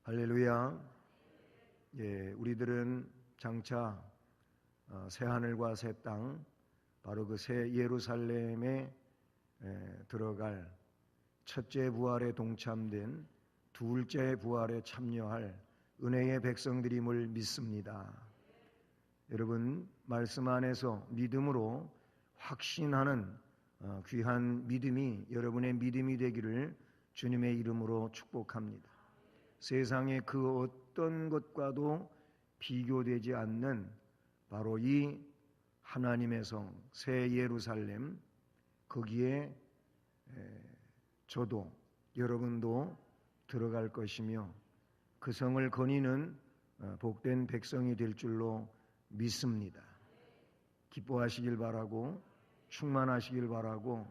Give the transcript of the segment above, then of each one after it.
할렐루야. 예, 우리들은 장차 새 하늘과 새 땅, 바로 그 새 예루살렘에 들어갈 첫째 부활에 동참된 둘째 부활에 참여할 은혜의 백성들임을 믿습니다. 여러분, 말씀 안에서 믿음으로 확신하는 귀한 믿음이 여러분의 믿음이 되기를 주님의 이름으로 축복합니다. 세상의 그 어떤 것과도 비교되지 않는 바로 이 하나님의 성, 새 예루살렘, 거기에 저도 여러분도 들어갈 것이며 그 성을 거니는 복된 백성이 될 줄로 믿습니다. 기뻐하시길 바라고 충만하시길 바라고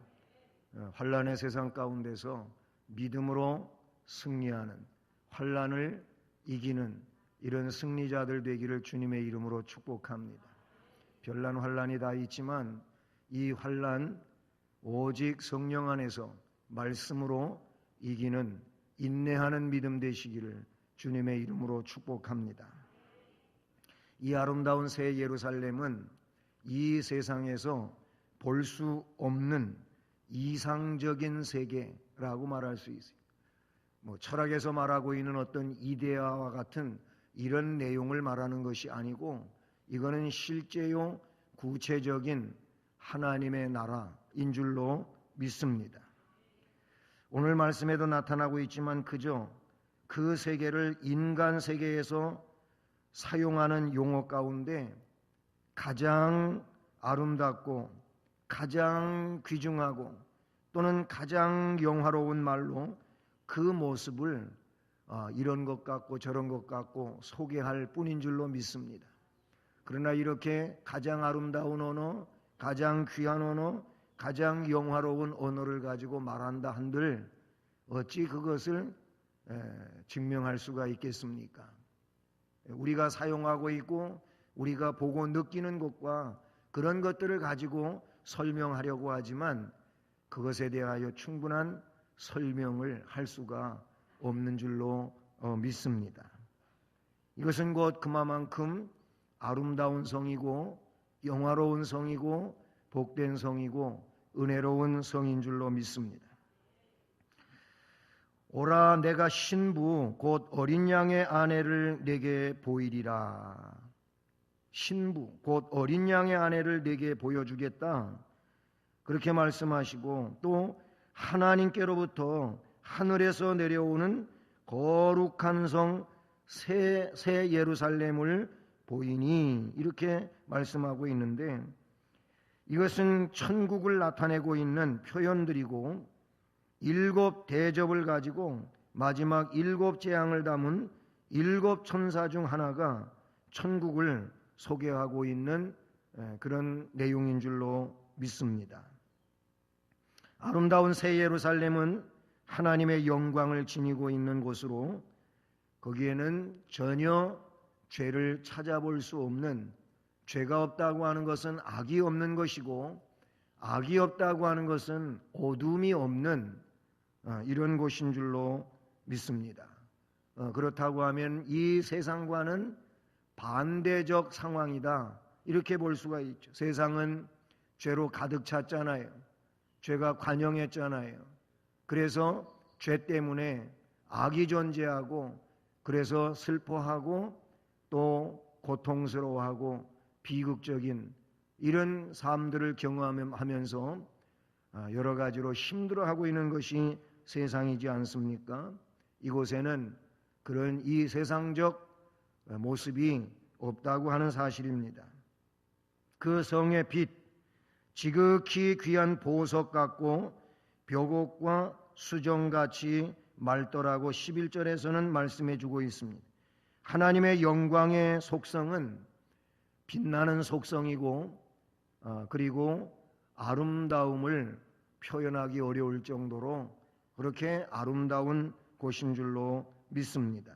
환난의 세상 가운데서 믿음으로 승리하는, 환난을 이기는 이런 승리자들 되기를 주님의 이름으로 축복합니다. 별난 환난이 다 있지만 이 환난 오직 성령 안에서 말씀으로 이기는 인내하는 믿음 되시기를 주님의 이름으로 축복합니다. 이 아름다운 새 예루살렘은 이 세상에서 볼 수 없는 이상적인 세계라고 말할 수 있어요. 철학에서 말하고 있는 어떤 이데아와 같은 이런 내용을 말하는 것이 아니고 이거는 실제요 구체적인 하나님의 나라인 줄로 믿습니다. 오늘 말씀에도 나타나고 있지만 그저 그 세계를 인간 세계에서 사용하는 용어 가운데 가장 아름답고 가장 귀중하고 또는 가장 영화로운 말로 그 모습을 이런 것 같고 저런 것 같고 소개할 뿐인 줄로 믿습니다. 그러나 이렇게 가장 아름다운 언어, 가장 귀한 언어, 가장 영화로운 언어를 가지고 말한다 한들 어찌 그것을 증명할 수가 있겠습니까? 우리가 사용하고 있고 우리가 보고 느끼는 것과 그런 것들을 가지고 설명하려고 하지만 그것에 대하여 충분한 설명을 할 수가 없는 줄로 믿습니다. 이것은 곧 그만큼 아름다운 성이고 영화로운 성이고 복된 성이고 은혜로운 성인 줄로 믿습니다. 오라 내가 신부 곧 어린 양의 아내를 내게 보이리라. 신부 곧 어린 양의 아내를 내게 보여주겠다. 그렇게 말씀하시고 또 하나님께로부터 하늘에서 내려오는 거룩한 성 새 예루살렘을 보이니 이렇게 말씀하고 있는데 이것은 천국을 나타내고 있는 표현들이고 7 대접을 가지고 마지막 7 재앙을 담은 7 천사 중 하나가 천국을 소개하고 있는 그런 내용인 줄로 믿습니다. 아름다운 새 예루살렘은 하나님의 영광을 지니고 있는 곳으로 거기에는 전혀 죄를 찾아볼 수 없는, 죄가 없다고 하는 것은 악이 없는 것이고 악이 없다고 하는 것은 어둠이 없는 이런 곳인 줄로 믿습니다. 그렇다고 하면 이 세상과는 반대적 상황이다 이렇게 볼 수가 있죠. 세상은 죄로 가득 찼잖아요. 죄가 관영했잖아요. 그래서 죄 때문에 악이 존재하고 그래서 슬퍼하고 또 고통스러워하고 비극적인 이런 삶들을 경험하면서 여러 가지로 힘들어하고 있는 것이 세상이지 않습니까? 이곳에는 그런 이 세상적 모습이 없다고 하는 사실입니다. 그 성의 빛, 지극히 귀한 보석 같고 벽옥과 수정같이 맑더라고 11절에서는 말씀해 주고 있습니다. 하나님의 영광의 속성은 빛나는 속성이고 그리고 아름다움을 표현하기 어려울 정도로 그렇게 아름다운 곳인 줄로 믿습니다.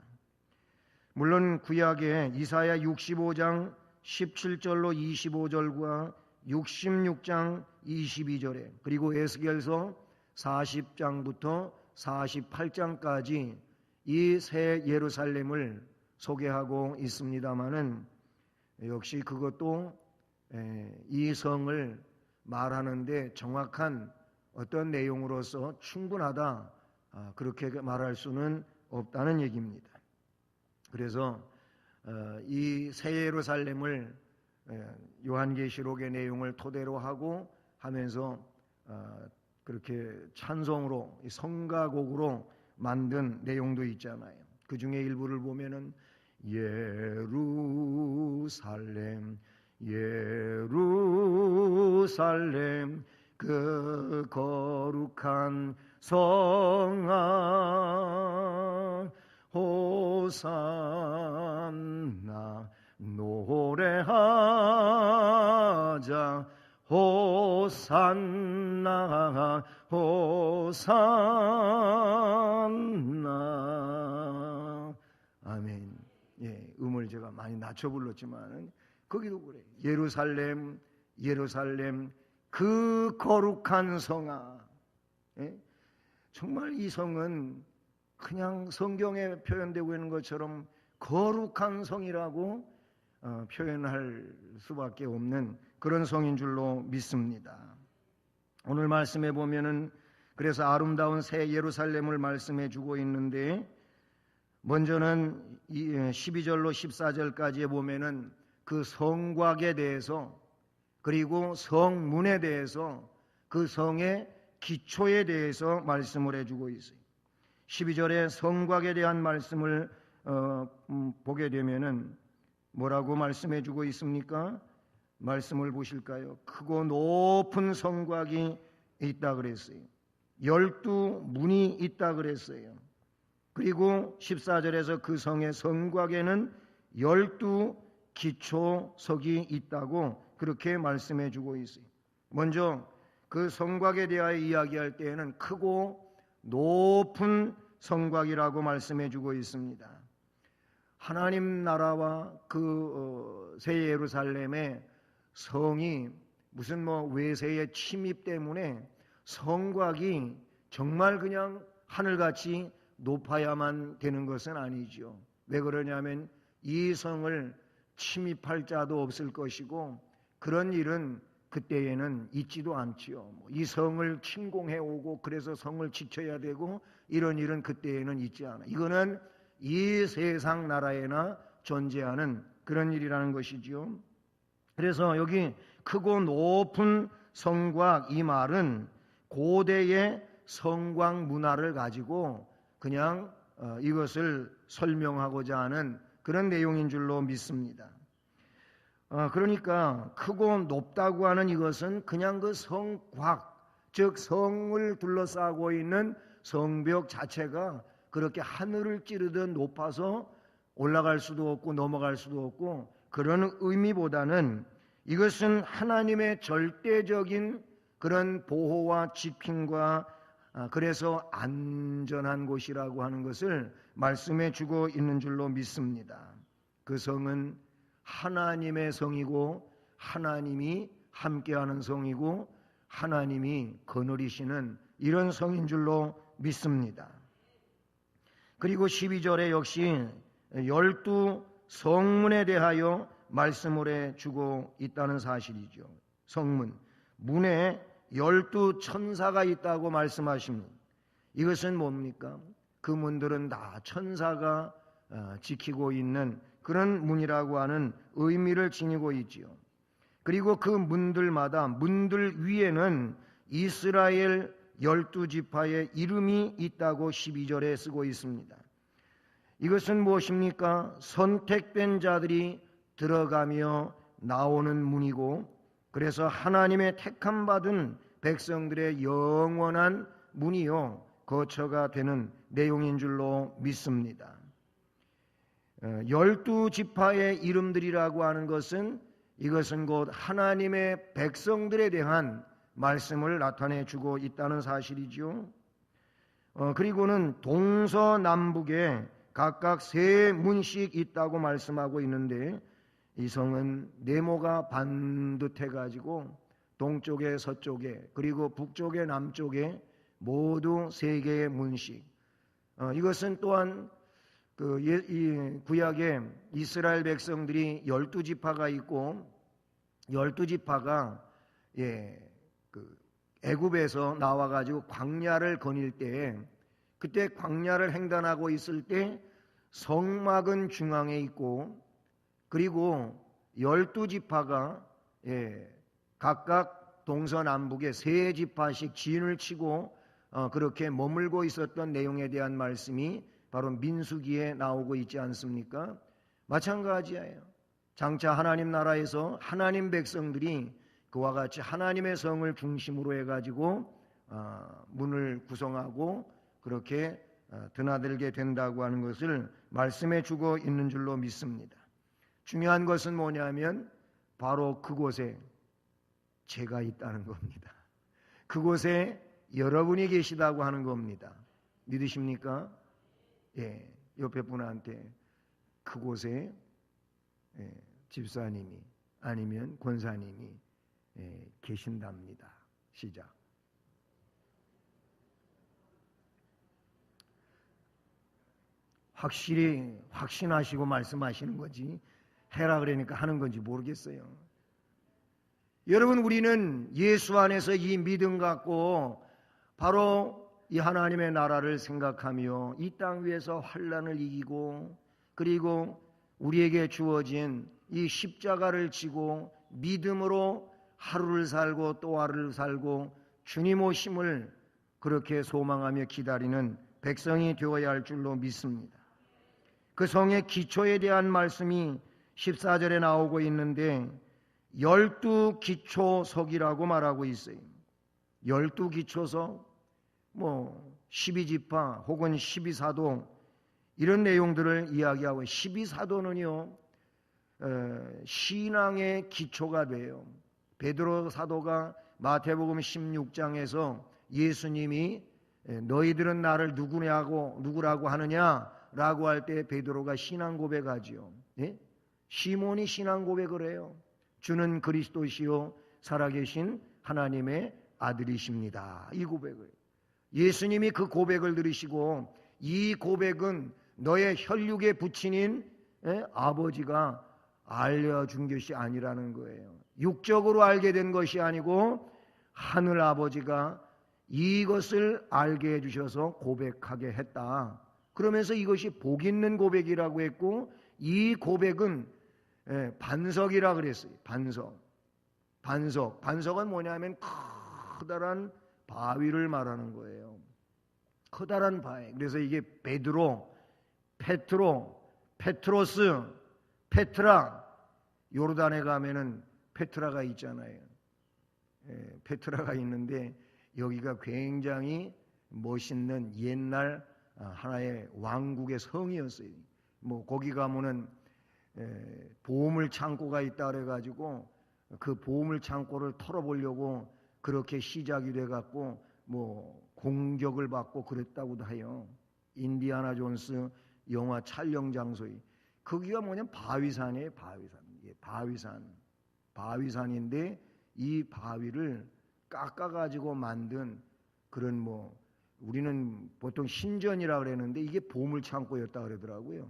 물론 구약의 이사야 65장 17절로 25절과 66장 22절에 그리고 에스겔서 40장부터 48장까지 이 새 예루살렘을 소개하고 있습니다마는 역시 그것도 이 성을 말하는데 정확한 어떤 내용으로서 충분하다, 그렇게 말할 수는 없다는 얘기입니다. 그래서 이 새 예루살렘을 요한계시록의 내용을 토대로 하고 하면서 그렇게 찬송으로, 성가곡으로 만든 내용도 있잖아요. 그 중에 일부를 보면은 예루살렘 예루살렘 그 거룩한 성아 호산나 노래하자 호산나 호산나. 아멘. 예, 음을 제가 많이 낮춰 불렀지만 거기도 그래. 예루살렘 예루살렘 그 거룩한 성아. 예? 정말 이 성은 그냥 성경에 표현되고 있는 것처럼 거룩한 성이라고 표현할 수밖에 없는 그런 성인 줄로 믿습니다. 오늘 말씀에 보면은 그래서 아름다운 새 예루살렘을 말씀해 주고 있는데, 먼저는 12절로 14절까지에 보면은 그 성곽에 대해서, 그리고 성문에 대해서, 그 성의 기초에 대해서 말씀을 해주고 있어요. 12절에 성곽에 대한 말씀을 보게 되면은 뭐라고 말씀해 주고 있습니까? 말씀을 보실까요? 크고 높은 성곽이 있다 그랬어요. 12문이 있다 그랬어요. 그리고 14절에서 그 성의 성곽에는 12기초석이 있다고 그렇게 말씀해 주고 있어요. 먼저 그 성곽에 대하여 이야기할 때에는 크고 높은 성곽이라고 말씀해 주고 있습니다. 하나님 나라와 그 새 예루살렘의 성이 무슨 외세의 침입 때문에 성곽이 정말 그냥 하늘같이 높아야만 되는 것은 아니죠. 왜 그러냐면 이 성을 침입할 자도 없을 것이고 그런 일은 그때에는 있지도 않지요. 이 성을 침공해 오고 그래서 성을 지켜야 되고 이런 일은 그때에는 있지 않아. 이거는 이 세상 나라에나 존재하는 그런 일이라는 것이지요. 그래서 여기 크고 높은 성곽, 이 말은 고대의 성곽 문화를 가지고 그냥 이것을 설명하고자 하는 그런 내용인 줄로 믿습니다. 그러니까 크고 높다고 하는 이것은 그냥 그 성곽, 즉 성을 둘러싸고 있는 성벽 자체가 그렇게 하늘을 찌르듯 높아서 올라갈 수도 없고 넘어갈 수도 없고 그런 의미보다는 이것은 하나님의 절대적인 그런 보호와 지킴과 그래서 안전한 곳이라고 하는 것을 말씀해 주고 있는 줄로 믿습니다. 그 성은 하나님의 성이고 하나님이 함께하는 성이고 하나님이 거느리시는 이런 성인 줄로 믿습니다. 그리고 12절에 역시 12성문에 대하여 말씀을 해주고 있다는 사실이죠. 성문, 문에 12천사가 있다고 말씀하십니다. 이것은 뭡니까? 그 문들은 다 천사가 지키고 있는 그런 문이라고 하는 의미를 지니고 있지요. 그리고 그 문들마다 문들 위에는 이스라엘 12지파의 이름이 있다고 12절에 쓰고 있습니다. 이것은 무엇입니까? 선택된 자들이 들어가며 나오는 문이고, 그래서 하나님의 택함 받은 백성들의 영원한 문이요 거처가 되는 내용인 줄로 믿습니다. 12지파의 이름들이라고 하는 것은 이것은 곧 하나님의 백성들에 대한 말씀을 나타내 주고 있다는 사실이죠. 그리고는 동서남북에 각각 3문씩 있다고 말씀하고 있는데, 이 성은 네모가 반듯해 가지고 동쪽에 서쪽에 그리고 북쪽에 남쪽에 모두 3개의 문씩, 이것은 또한 이 구약에 이스라엘 백성들이 12지파가 있고 12지파가 애굽에서 나와가지고 광야를 거닐 때, 그때 광야를 횡단하고 있을 때 성막은 중앙에 있고, 그리고 12지파가 각각 동서남북에 3지파씩 진을 치고 그렇게 머물고 있었던 내용에 대한 말씀이 바로 민수기에 나오고 있지 않습니까? 마찬가지예요. 장차 하나님 나라에서 하나님 백성들이 그와 같이 하나님의 성을 중심으로 해가지고 문을 구성하고 그렇게 드나들게 된다고 하는 것을 말씀해 주고 있는 줄로 믿습니다. 중요한 것은 뭐냐면 바로 그곳에 제가 있다는 겁니다. 그곳에 여러분이 계시다고 하는 겁니다. 믿으십니까? 옆에 분한테 그곳에 집사님이 아니면 권사님이 계신답니다. 시작. 확실히 확신하시고 말씀하시는 거지 해라 그러니까 하는 건지 모르겠어요. 여러분, 우리는 예수 안에서 이 믿음 갖고 바로 이 하나님의 나라를 생각하며 이 땅 위에서 환난을 이기고, 그리고 우리에게 주어진 이 십자가를 지고 믿음으로 하루를 살고 또 하루를 살고 주님 오심을 그렇게 소망하며 기다리는 백성이 되어야 할 줄로 믿습니다. 그 성의 기초에 대한 말씀이 14절에 나오고 있는데 12기초석이라고 말하고 있어요. 12기초석, 12지파 혹은 12사도 이런 내용들을 이야기하고, 12사도는요 신앙의 기초가 돼요. 베드로 사도가 마태복음 16장에서 예수님이 너희들은 나를 누구라고 하느냐라고 할 때 베드로가 신앙 고백하지요. 시몬이 신앙 고백을 해요. 주는 그리스도시요 살아계신 하나님의 아들이십니다. 이 고백을 예수님이 그 고백을 들으시고, 이 고백은 너의 혈육의 부친인 아버지가 알려준 것이 아니라는 거예요. 육적으로 알게 된 것이 아니고 하늘 아버지가 이것을 알게 해주셔서 고백하게 했다. 그러면서 이것이 복 있는 고백이라고 했고, 이 고백은 반석이라 그랬어요. 반석은 뭐냐면 커다란 바위를 말하는 거예요. 커다란 바위. 그래서 이게 베드로, 페트로스, 페트라. 요르단에 가면은 페트라가 있잖아요. 페트라가 있는데 여기가 굉장히 멋있는 옛날 하나의 왕국의 성이었어요. 거기 가면은 보물 창고가 있다 그래가지고 그 보물 창고를 털어보려고 그렇게 시작이 돼갖고 공격을 받고 그랬다고도 해요. 인디아나 존스 영화 촬영 장소에 거기가 뭐냐면 바위산이에요. 바위산인데 이 바위를 깎아가지고 만든 그런 우리는 보통 신전이라 그랬는데 이게 보물 창고였다 그러더라고요.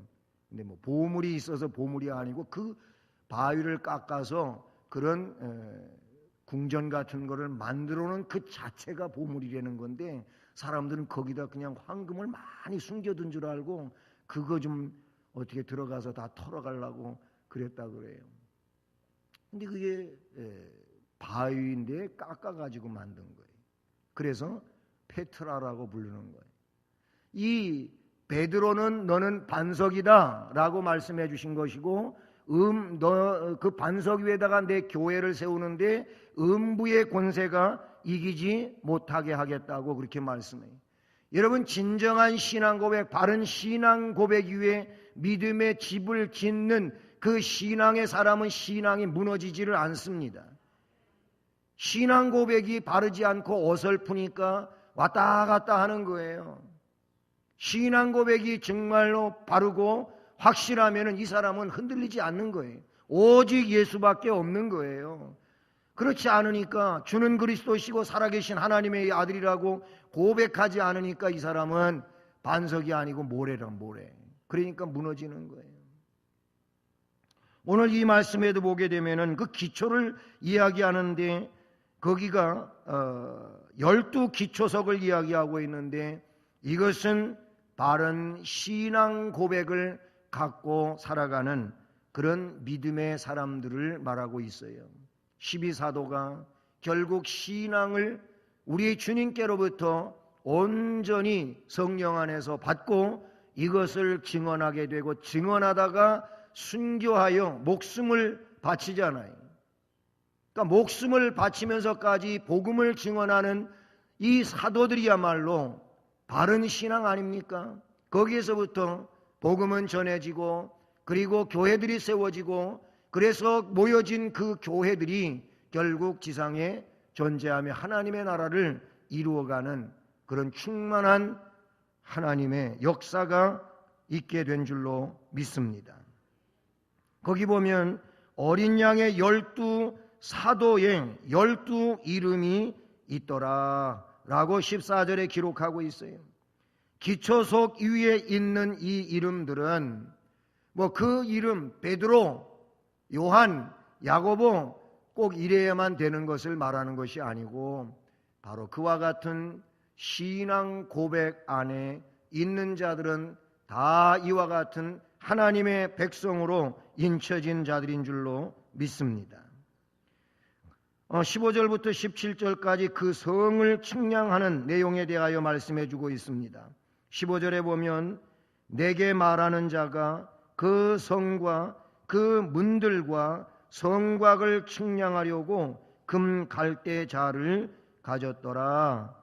근데 보물이 있어서 보물이 아니고 그 바위를 깎아서 그런 궁전 같은 거를 만들어 놓은 그 자체가 보물이라는 건데, 사람들은 거기다 그냥 황금을 많이 숨겨둔 줄 알고 그거 좀 어떻게 들어가서 다 털어가려고 그랬다 그래요. 근데 그게 바위인데 깎아가지고 만든 거예요. 그래서 페트라라고 부르는 거예요. 이 베드로는 너는 반석이다 라고 말씀해 주신 것이고, 너 그 반석 위에다가 내 교회를 세우는데 음부의 권세가 이기지 못하게 하겠다고 그렇게 말씀해요. 여러분, 진정한 신앙 고백, 바른 신앙 고백 위에 믿음의 집을 짓는 그 신앙의 사람은 신앙이 무너지지를 않습니다. 신앙 고백이 바르지 않고 어설프니까 왔다 갔다 하는 거예요. 신앙 고백이 정말로 바르고 확실하면 이 사람은 흔들리지 않는 거예요. 오직 예수밖에 없는 거예요. 그렇지 않으니까, 주는 그리스도시고 살아계신 하나님의 아들이라고 고백하지 않으니까 이 사람은 반석이 아니고 모래라, 모래. 그러니까 무너지는 거예요. 오늘 이 말씀에도 보게 되면은 그 기초를 이야기하는데 거기가 12기초석을 이야기하고 있는데 이것은 바른 신앙 고백을 갖고 살아가는 그런 믿음의 사람들을 말하고 있어요. 12사도가 결국 신앙을 우리 주님께로부터 온전히 성령 안에서 받고 이것을 증언하게 되고 증언하다가 순교하여 목숨을 바치잖아요. 그러니까 목숨을 바치면서까지 복음을 증언하는 이 사도들이야말로 바른 신앙 아닙니까? 거기에서부터 복음은 전해지고 그리고 교회들이 세워지고 그래서 모여진 그 교회들이 결국 지상에 존재하며 하나님의 나라를 이루어가는 그런 충만한 하나님의 역사가 있게 된 줄로 믿습니다. 거기 보면 어린 양의 12사도의 12 이름이 있더라 라고 14절에 기록하고 있어요. 기초석 위에 있는 이 이름들은 그 이름 베드로, 요한, 야고보 꼭 이래야만 되는 것을 말하는 것이 아니고 바로 그와 같은 신앙 고백 안에 있는 자들은 다 이와 같은 하나님의 백성으로 인쳐진 자들인 줄로 믿습니다. 15절부터 17절까지 그 성을 측량하는 내용에 대하여 말씀해 주고 있습니다. 15절에 보면 내게 말하는 자가 그 성과 그 문들과 성곽을 측량하려고 금 갈대자를 가졌더라.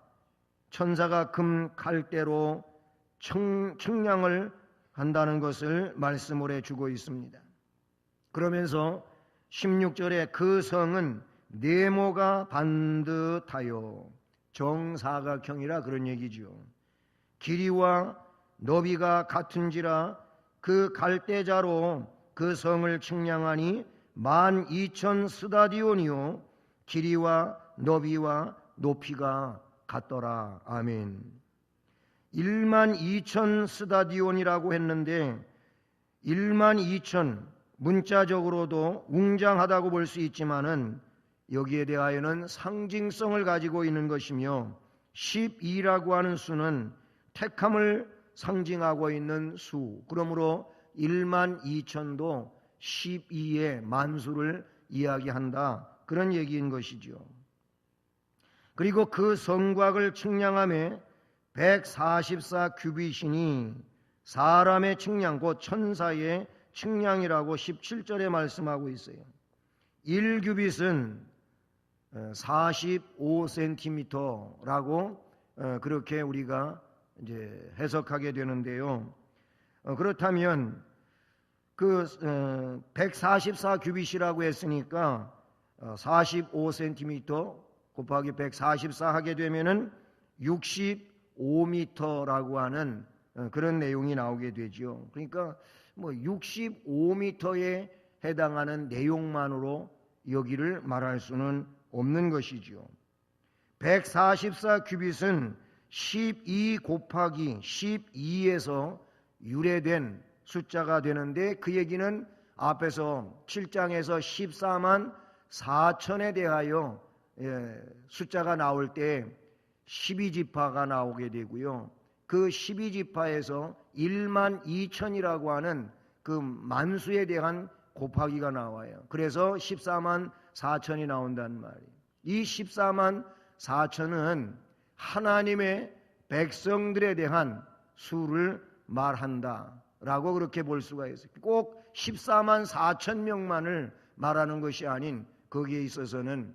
천사가 금 갈대로 측량을 한다는 것을 말씀을 해주고 있습니다. 그러면서 16절에 그 성은 네모가 반듯하여 정사각형이라 그런 얘기죠. 길이와 너비가 같은지라 그 갈대자로 그 성을 측량하니 12,000 스다디온이요 길이와 너비와 높이가 같더라. 아멘. 12,000 스다디온이라고 했는데 12,000 문자적으로도 웅장하다고 볼 수 있지만은 여기에 대하여는 상징성을 가지고 있는 것이며 12라고 하는 수는 택함을 상징하고 있는 수. 그러므로 12,000도 12의 만수를 이야기한다. 그런 얘기인 것이죠. 그리고 그 성곽을 측량함에 144 규빗이니 사람의 측량, 곧 천사의 측량이라고 17절에 말씀하고 있어요. 1규빗은 45cm라고 그렇게 우리가 이제 해석하게 되는데요. 그렇다면 그 144 규빗이라고 했으니까 45cm 곱하기 144 하게 되면은 65m라고 하는 그런 내용이 나오게 되죠. 그러니까 65m에 해당하는 내용만으로 여기를 말할 수는 없는 것이죠. 144 규빗은 12 곱하기 12에서 유래된 숫자가 되는데 그 얘기는 앞에서 7장에서 14만 4천에 대하여 숫자가 나올 때 12지파가 나오게 되고요. 그 12지파에서 1만 2천이라고 하는 그 만수에 대한 곱하기가 나와요. 그래서 14만 4천이 나온단 말이에요. 이 14만 4천은 하나님의 백성들에 대한 수를 말한다라고 그렇게 볼 수가 있어요. 꼭 14만 4천 명만을 말하는 것이 아닌 거기에 있어서는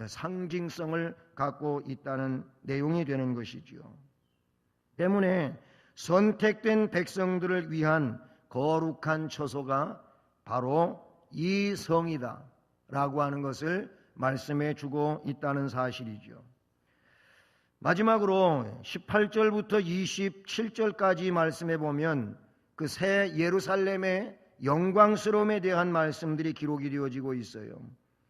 상징성을 갖고 있다는 내용이 되는 것이지요. 때문에 선택된 백성들을 위한 거룩한 처소가 바로 이 성이다 라고 하는 것을 말씀해 주고 있다는 사실이죠. 마지막으로 18절부터 27절까지 말씀해 보면 그 새 예루살렘의 영광스러움에 대한 말씀들이 기록이 되어지고 있어요.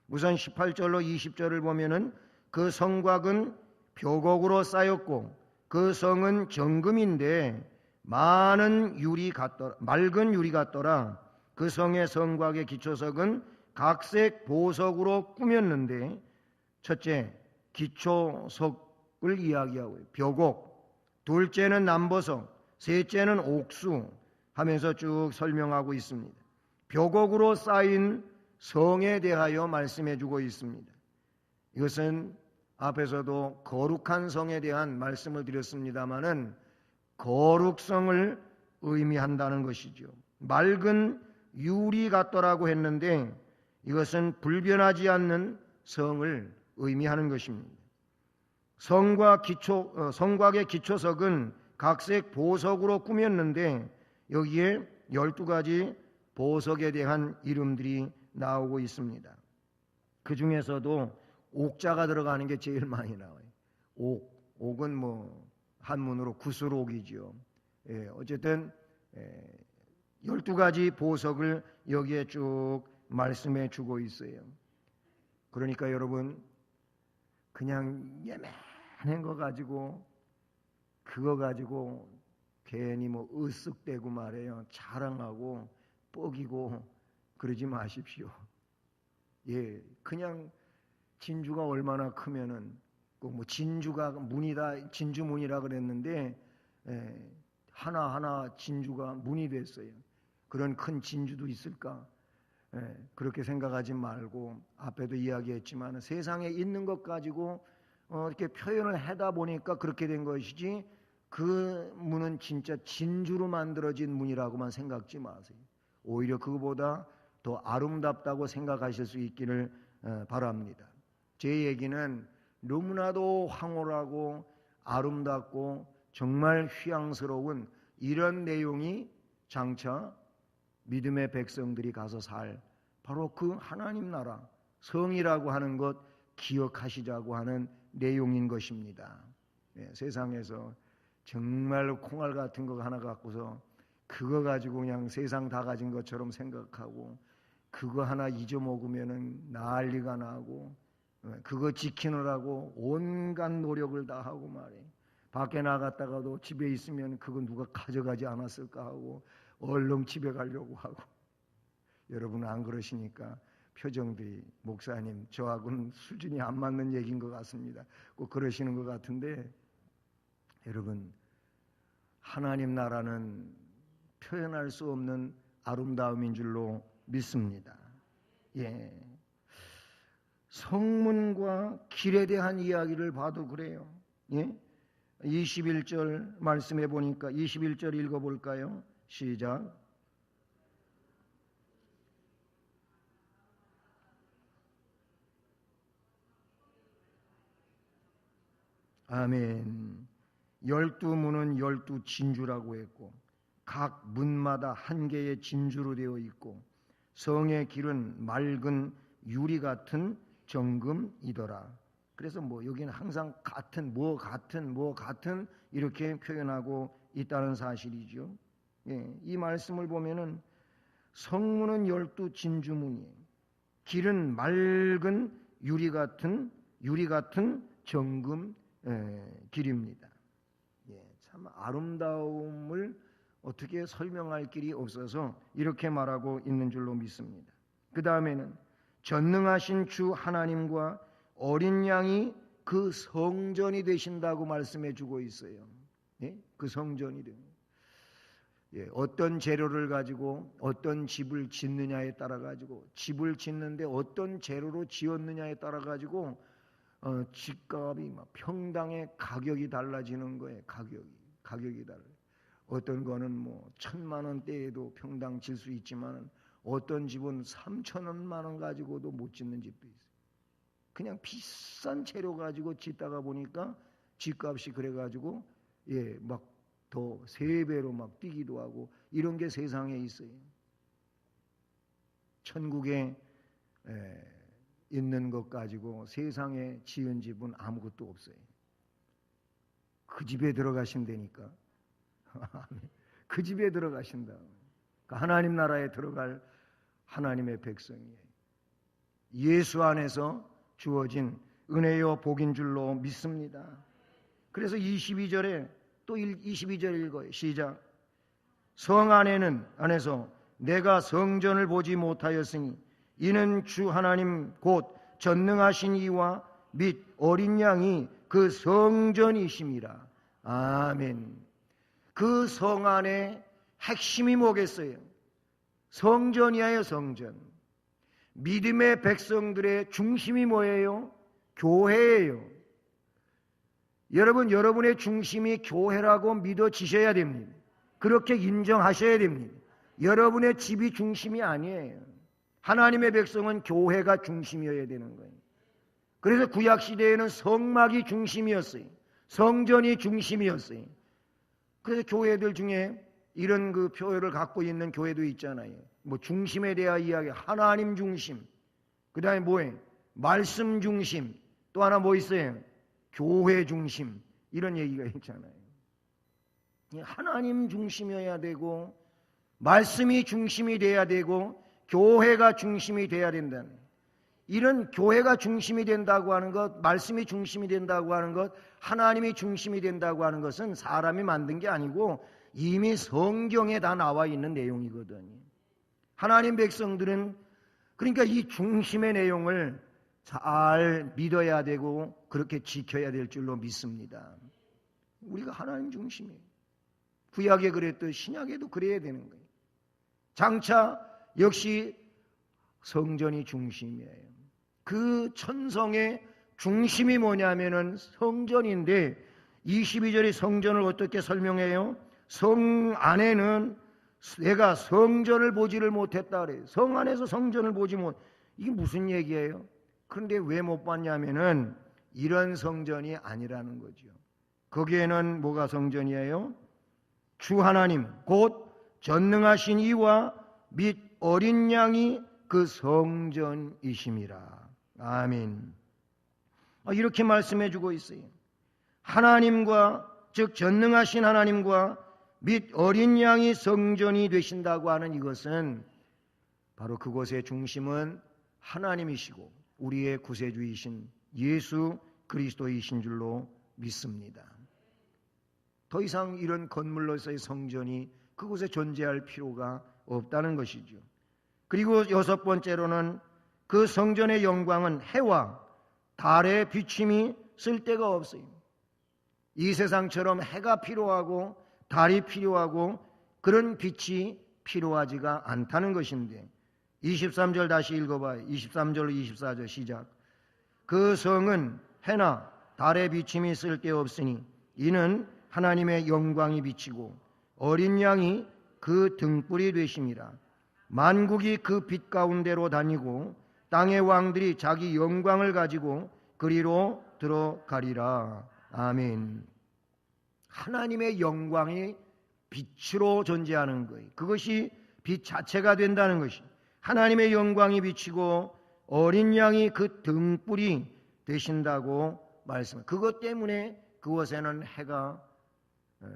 우선 18절로 20절을 보면은 그 성곽은 벼곡으로 쌓였고 그 성은 정금인데 맑은 유리 같더라. 그 성의 성곽의 기초석은 각색 보석으로 꾸몄는데, 첫째 기초석을 이야기하고요. 벽옥, 둘째는 남보석, 셋째는 옥수 하면서 쭉 설명하고 있습니다. 벽옥으로 쌓인 성에 대하여 말씀해 주고 있습니다. 이것은 앞에서도 거룩한 성에 대한 말씀을 드렸습니다마는 거룩성을 의미한다는 것이죠. 맑은 유리 같더라고 했는데 이것은 불변하지 않는 성을 의미하는 것입니다. 성곽의 기초석은 각색 보석으로 꾸몄는데 여기에 12가지 보석에 대한 이름들이 나오고 있습니다. 그 중에서도 옥자가 들어가는 게 제일 많이 나와요. 옥은 한문으로 구슬옥이죠. 어쨌든 12가지 보석을 여기에 쭉 말씀해 주고 있어요. 그러니까 여러분, 그냥 예매한 거 가지고 그거 가지고 괜히 으쓱대고 말해요. 자랑하고 뻐기고 그러지 마십시오. 그냥 진주가 얼마나 크면은 꼭 진주가 문이다, 진주문이라 그랬는데 하나하나 진주가 문이 됐어요. 그런 큰 진주도 있을까? 그렇게 생각하지 말고, 앞에도 이야기했지만 세상에 있는 것 가지고 이렇게 표현을 하다 보니까 그렇게 된 것이지, 그 문은 진짜 진주로 만들어진 문이라고만 생각지 마세요. 오히려 그거보다 더 아름답다고 생각하실 수 있기를 바랍니다. 제 얘기는 너무나도 황홀하고 아름답고 정말 휘황스러운 이런 내용이 장차 믿음의 백성들이 가서 살 바로 그 하나님 나라 성이라고 하는 것 기억하시자고 하는 내용인 것입니다. 세상에서 정말 콩알 같은 거 하나 갖고서 그거 가지고 그냥 세상 다 가진 것처럼 생각하고 그거 하나 잊어먹으면 난리가 나고 그거 지키느라고 온갖 노력을 다 하고 말이에요. 밖에 나갔다가도 집에 있으면 그거 누가 가져가지 않았을까 하고 얼른 집에 가려고 하고. 여러분 안 그러시니까 표정들이 목사님 저하고는 수준이 안 맞는 얘기인 것 같습니다. 꼭 그러시는 것 같은데, 여러분 하나님 나라는 표현할 수 없는 아름다움인 줄로 믿습니다. 성문과 길에 대한 이야기를 봐도 그래요. 21절 말씀해 보니까 21절 읽어볼까요? 시작. 아멘. 12문은 12진주라고 했고 각 문마다 한 개의 진주로 되어 있고 성의 길은 맑은 유리 같은 정금이더라. 그래서 여기는 항상 같은 이렇게 표현하고 있다는 사실이죠. 이 말씀을 보면은 성문은 12진주문이에요. 길은 맑은 유리 같은 정금 길입니다. 참 아름다움을 어떻게 설명할 길이 없어서 이렇게 말하고 있는 줄로 믿습니다. 그 다음에는 전능하신 주 하나님과 어린 양이 그 성전이 되신다고 말씀해 주고 있어요. 그 성전이 됩니다. 어떤 재료를 가지고 어떤 집을 짓느냐에 따라 가지고, 집을 짓는데 어떤 재료로 지었느냐에 따라 가지고 집값이 평당의 가격이 달라지는 거예요. 가격이 달라요. 어떤 거는 1,000만 원대에도 평당 질 수 있지만 어떤 집은 3,000만 원 가지고도 못 짓는 집도 있어요. 그냥 비싼 재료 가지고 짓다가 보니까 집값이 그래가지고 더 3배로 뛰기도 하고 이런 게 세상에 있어요. 천국에 있는 것 가지고 세상에 지은 집은 아무것도 없어요. 그 집에 들어가신다니까. 그 집에 들어가신다. 하나님 나라에 들어갈 하나님의 백성이에요. 예수 안에서 주어진 은혜요 복인 줄로 믿습니다. 그래서 22절에 또 22절 읽어요. 시작. 성 안에서 내가 성전을 보지 못하였으니 이는 주 하나님 곧 전능하신 이와 및 어린 양이 그 성전이심이라. 아멘. 그 성 안에 핵심이 뭐겠어요? 성전이에요. 성전. 믿음의 백성들의 중심이 뭐예요? 교회예요. 여러분, 여러분의 중심이 교회라고 믿어지셔야 됩니다. 그렇게 인정하셔야 됩니다. 여러분의 집이 중심이 아니에요. 하나님의 백성은 교회가 중심이어야 되는 거예요. 그래서 구약시대에는 성막이 중심이었어요. 성전이 중심이었어요. 그래서 교회들 중에 이런 그 표현을 갖고 있는 교회도 있잖아요. 뭐 중심에 대한 이야기, 하나님 중심. 그 다음에 뭐예요? 말씀 중심. 또 하나 뭐 있어요? 교회 중심. 이런 얘기가 있잖아요. 하나님 중심이어야 되고, 말씀이 중심이 돼야 되고, 교회가 중심이 돼야 된다는, 이런 교회가 중심이 된다고 하는 것, 말씀이 중심이 된다고 하는 것, 하나님이 중심이 된다고 하는 것은 사람이 만든 게 아니고 이미 성경에 다 나와 있는 내용이거든요. 하나님 백성들은 그러니까 이 중심의 내용을 잘 믿어야 되고 그렇게 지켜야 될 줄로 믿습니다. 우리가 하나님 중심이에요. 구약에 그랬듯 신약에도 그래야 되는 거예요. 장차 역시 성전이 중심이에요. 그 천성의 중심이 뭐냐면은 성전인데 22절의 성전을 어떻게 설명해요? 성 안에는 내가 성전을 보지를 못했다 그래요. 성 안에서 성전을 보지 못. 이게 무슨 얘기예요? 그런데 왜 못 봤냐면은 이런 성전이 아니라는 거죠. 거기에는 뭐가 성전이에요? 주 하나님 곧 전능하신 이와 및 어린 양이 그 성전이심이라. 아멘. 이렇게 말씀해 주고 있어요. 하나님과 즉 전능하신 하나님과 및 어린 양이 성전이 되신다고 하는 이것은 바로 그곳의 중심은 하나님이시고 우리의 구세주이신 예수 그리스도이신 줄로 믿습니다. 더 이상 이런 건물로서의 성전이 그곳에 존재할 필요가 없다는 것이죠. 그리고 여섯 번째로는 그 성전의 영광은 해와 달의 비침이 쓸데가 없어요. 이 세상처럼 해가 필요하고 달이 필요하고 그런 빛이 필요하지가 않다는 것인데 23절 다시 읽어봐요. 23절로 24절 시작. 그 성은 해나 달의 비침이 쓸데없으니 이는 하나님의 영광이 비치고 어린 양이 그 등불이 되심이라. 만국이 그 빛 가운데로 다니고 땅의 왕들이 자기 영광을 가지고 그리로 들어가리라. 아멘. 하나님의 영광이 빛으로 존재하는 거예요. 그것이 빛 자체가 된다는 것이 하나님의 영광이 비치고 어린 양이 그 등불이 되신다고 말씀. 그것 때문에 그곳에는 해가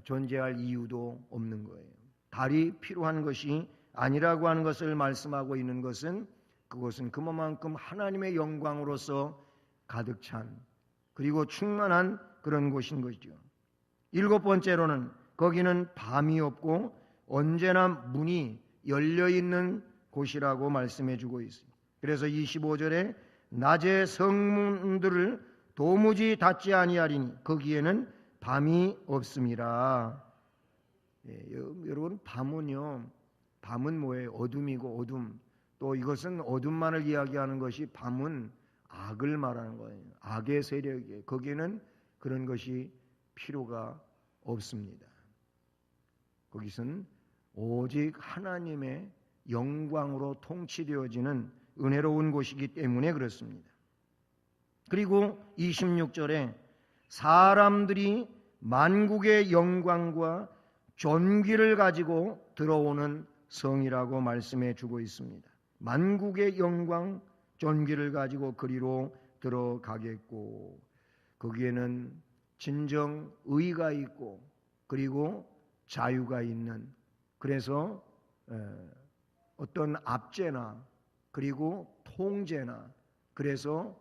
존재할 이유도 없는 거예요. 달이 필요한 것이 아니라고 하는 것을 말씀하고 있는 것은 그것은 그만큼 하나님의 영광으로서 가득 찬 그리고 충만한 그런 곳인 것이죠. 일곱 번째로는 거기는 밤이 없고 언제나 문이 열려있는 곳이라고 말씀해 주고 있어요. 그래서 25절에 낮에 성문들을 도무지 닫지 아니하리니 거기에는 밤이 없음이라. 여러분 밤은요, 밤은 뭐예요? 어둠이고 어둠. 또 이것은 어둠만을 이야기하는 것이 밤은 악을 말하는 거예요. 악의 세력이에요. 거기에는 그런 것이 필요가 없습니다. 거기서는 오직 하나님의 영광으로 통치되어지는 은혜로운 곳이기 때문에 그렇습니다. 그리고 26절에 사람들이 만국의 영광과 존귀를 가지고 들어오는 성이라고 말씀해 주고 있습니다. 만국의 영광, 존귀를 가지고 그리로 들어가겠고 거기에는 진정 의가 있고 그리고 자유가 있는, 그래서 어떤 압제나 그리고 통제나 그래서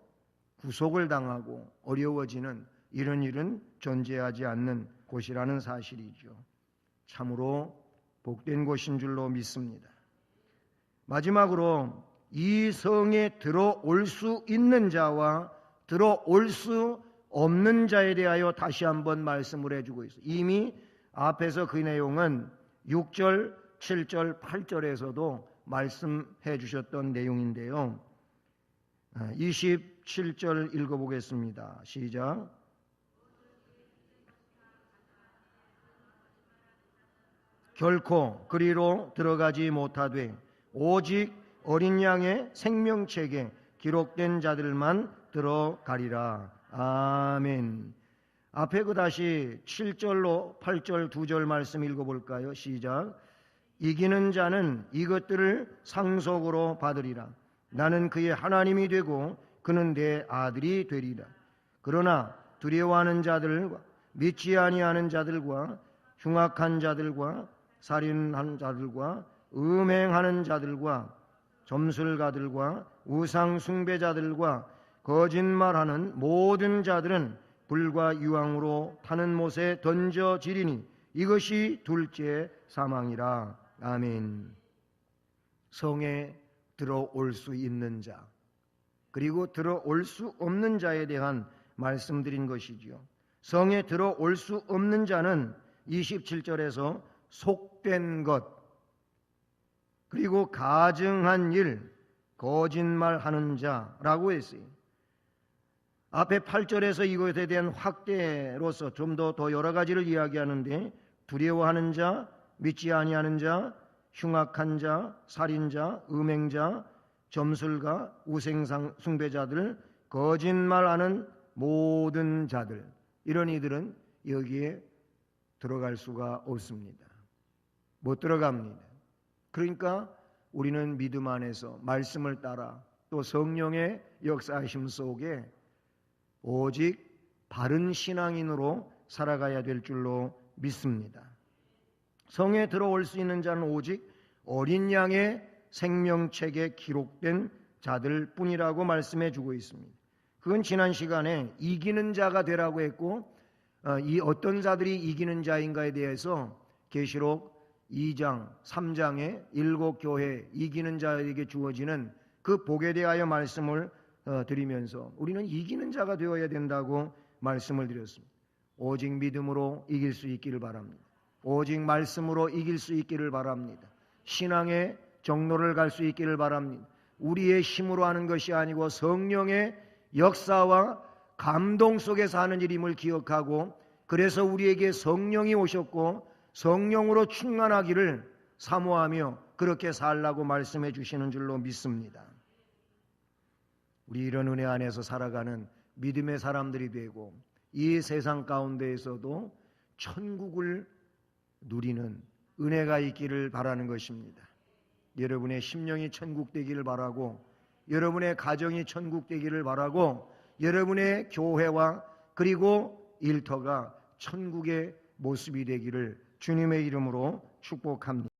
구속을 당하고 어려워지는 이런 일은 존재하지 않는 곳이라는 사실이죠. 참으로 복된 곳인 줄로 믿습니다. 마지막으로 이 성에 들어올 수 있는 자와 들어올 수 없는 자에 대하여 다시 한번 말씀을 해주고 있어요. 이미 앞에서 그 내용은 6절, 7절, 8절에서도 말씀해 주셨던 내용인데요. 27절 읽어보겠습니다. 시작. 결코 그리로 들어가지 못하되 오직 어린 양의 생명책에 기록된 자들만 들어가리라. 아멘. 앞에 그 다시 7절로 8절 2절 말씀 읽어볼까요? 시작. 이기는 자는 이것들을 상속으로 받으리라. 나는 그의 하나님이 되고 그는 내 아들이 되리라. 그러나 두려워하는 자들과 믿지 아니하는 자들과 흉악한 자들과 살인하는 자들과 음행하는 자들과 점술가들과 우상 숭배자들과 거짓말하는 모든 자들은 불과 유황으로 타는 못에 던져지리니 이것이 둘째 사망이라. 아멘. 성에 들어올 수 있는 자 그리고 들어올 수 없는 자에 대한 말씀드린 것이지요. 성에 들어올 수 없는 자는 27절에서 속된 것 그리고 가증한 일, 거짓말하는 자라고 했어요. 앞에 8절에서 이것에 대한 확대로서 좀 더 여러 가지를 이야기하는데 두려워하는 자, 믿지 아니하는 자, 흉악한 자, 살인자, 음행자, 점술가, 우상 숭배자들, 거짓말하는 모든 자들 이런 이들은 여기에 들어갈 수가 없습니다. 못 들어갑니다. 그러니까 우리는 믿음 안에서 말씀을 따라 또 성령의 역사하심 속에 오직 바른 신앙인으로 살아가야 될 줄로 믿습니다. 성에 들어올 수 있는 자는 오직 어린 양의 생명책에 기록된 자들 뿐이라고 말씀해 주고 있습니다. 그건 지난 시간에 이기는 자가 되라고 했고 이 어떤 자들이 이기는 자인가에 대해서 계시록 2장, 3장의 7교회 이기는 자에게 주어지는 그 복에 대하여 말씀을 드리면서 우리는 이기는 자가 되어야 된다고 말씀을 드렸습니다. 오직 믿음으로 이길 수 있기를 바랍니다. 오직 말씀으로 이길 수 있기를 바랍니다. 신앙의 정로를 갈 수 있기를 바랍니다. 우리의 힘으로 하는 것이 아니고 성령의 역사와 감동 속에서 하는 일임을 기억하고 그래서 우리에게 성령이 오셨고 성령으로 충만하기를 사모하며 그렇게 살라고 말씀해 주시는 줄로 믿습니다. 우리 이런 은혜 안에서 살아가는 믿음의 사람들이 되고 이 세상 가운데에서도 천국을 누리는 은혜가 있기를 바라는 것입니다. 여러분의 심령이 천국 되기를 바라고 여러분의 가정이 천국 되기를 바라고 여러분의 교회와 그리고 일터가 천국의 모습이 되기를 주님의 이름으로 축복합니다.